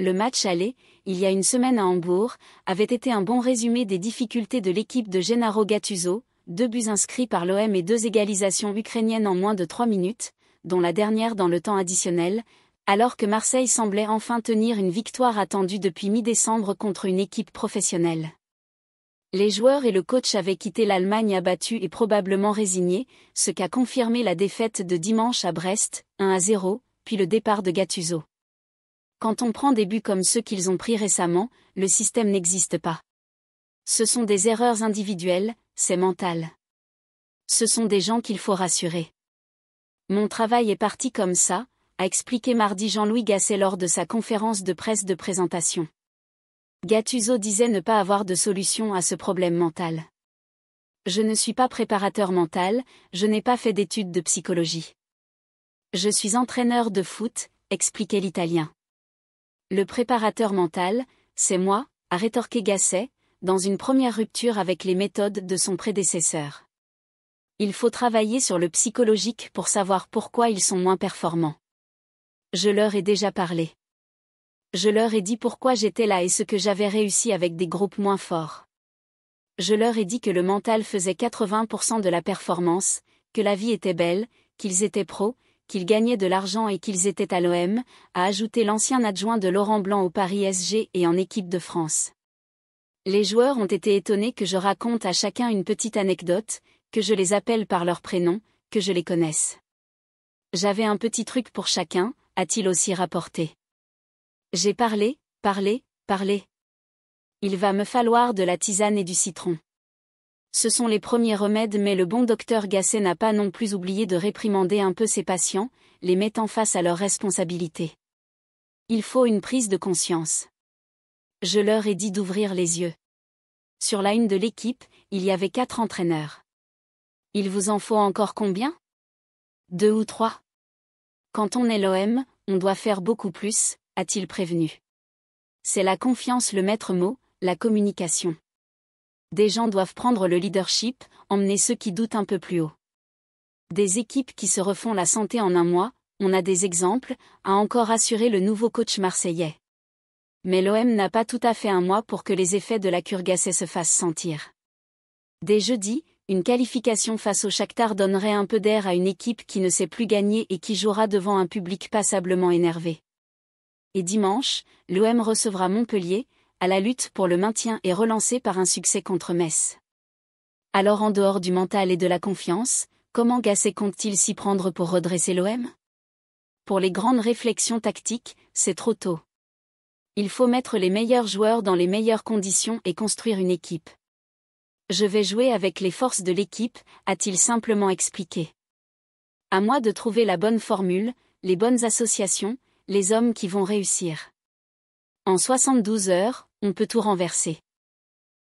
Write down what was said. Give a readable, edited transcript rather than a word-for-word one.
Le match aller, il y a une semaine à Hambourg, avait été un bon résumé des difficultés de l'équipe de Gennaro Gattuso, 2 buts inscrits par l'OM et 2 égalisations ukrainiennes en moins de 3 minutes, dont la dernière dans le temps additionnel, alors que Marseille semblait enfin tenir une victoire attendue depuis mi-décembre contre une équipe professionnelle. Les joueurs et le coach avaient quitté l'Allemagne abattus et probablement résignés, ce qu'a confirmé la défaite de dimanche à Brest, 1-0, puis le départ de Gattuso. Quand on prend des buts comme ceux qu'ils ont pris récemment, le système n'existe pas. Ce sont des erreurs individuelles, c'est mental. Ce sont des gens qu'il faut rassurer. Mon travail est parti comme ça, a expliqué mardi Jean-Louis Gasset lors de sa conférence de presse de présentation. Gattuso disait ne pas avoir de solution à ce problème mental. Je ne suis pas préparateur mental, je n'ai pas fait d'études de psychologie. Je suis entraîneur de foot, expliquait l'Italien. Le préparateur mental, c'est moi, a rétorqué Gasset, dans une première rupture avec les méthodes de son prédécesseur. Il faut travailler sur le psychologique pour savoir pourquoi ils sont moins performants. Je leur ai déjà parlé. Je leur ai dit pourquoi j'étais là et ce que j'avais réussi avec des groupes moins forts. Je leur ai dit que le mental faisait 80% de la performance, que la vie était belle, qu'ils étaient pros, qu'ils gagnaient de l'argent et qu'ils étaient à l'OM, a ajouté l'ancien adjoint de Laurent Blanc au Paris SG et en équipe de France. Les joueurs ont été étonnés que je raconte à chacun une petite anecdote, que je les appelle par leur prénom, que je les connaisse. J'avais un petit truc pour chacun, a-t-il aussi rapporté. J'ai parlé. Il va me falloir de la tisane et du citron. Ce sont les premiers remèdes mais le bon docteur Gasset n'a pas non plus oublié de réprimander un peu ses patients, les mettant face à leurs responsabilités. Il faut une prise de conscience. Je leur ai dit d'ouvrir les yeux. Sur la une de l'équipe, il y avait 4 entraîneurs. Il vous en faut encore combien? 2 ou 3. Quand on est l'OM, on doit faire beaucoup plus, a-t-il prévenu. C'est la confiance le maître mot, la communication. Des gens doivent prendre le leadership, emmener ceux qui doutent un peu plus haut. Des équipes qui se refont la santé en un mois, on a des exemples, a encore assuré le nouveau coach marseillais. Mais l'OM n'a pas tout à fait un mois pour que les effets de la cure Gasset se fassent sentir. Dès jeudi, une qualification face au Shakhtar donnerait un peu d'air à une équipe qui ne sait plus gagner et qui jouera devant un public passablement énervé. Et dimanche, l'OM recevra Montpellier, à la lutte pour le maintien et relancé par un succès contre Metz. Alors en dehors du mental et de la confiance, comment Gasset compte-t-il s'y prendre pour redresser l'OM? Pour les grandes réflexions tactiques, c'est trop tôt. Il faut mettre les meilleurs joueurs dans les meilleures conditions et construire une équipe. Je vais jouer avec les forces de l'équipe, a-t-il simplement expliqué. À moi de trouver la bonne formule, les bonnes associations, les hommes qui vont réussir. En 72 heures, on peut tout renverser.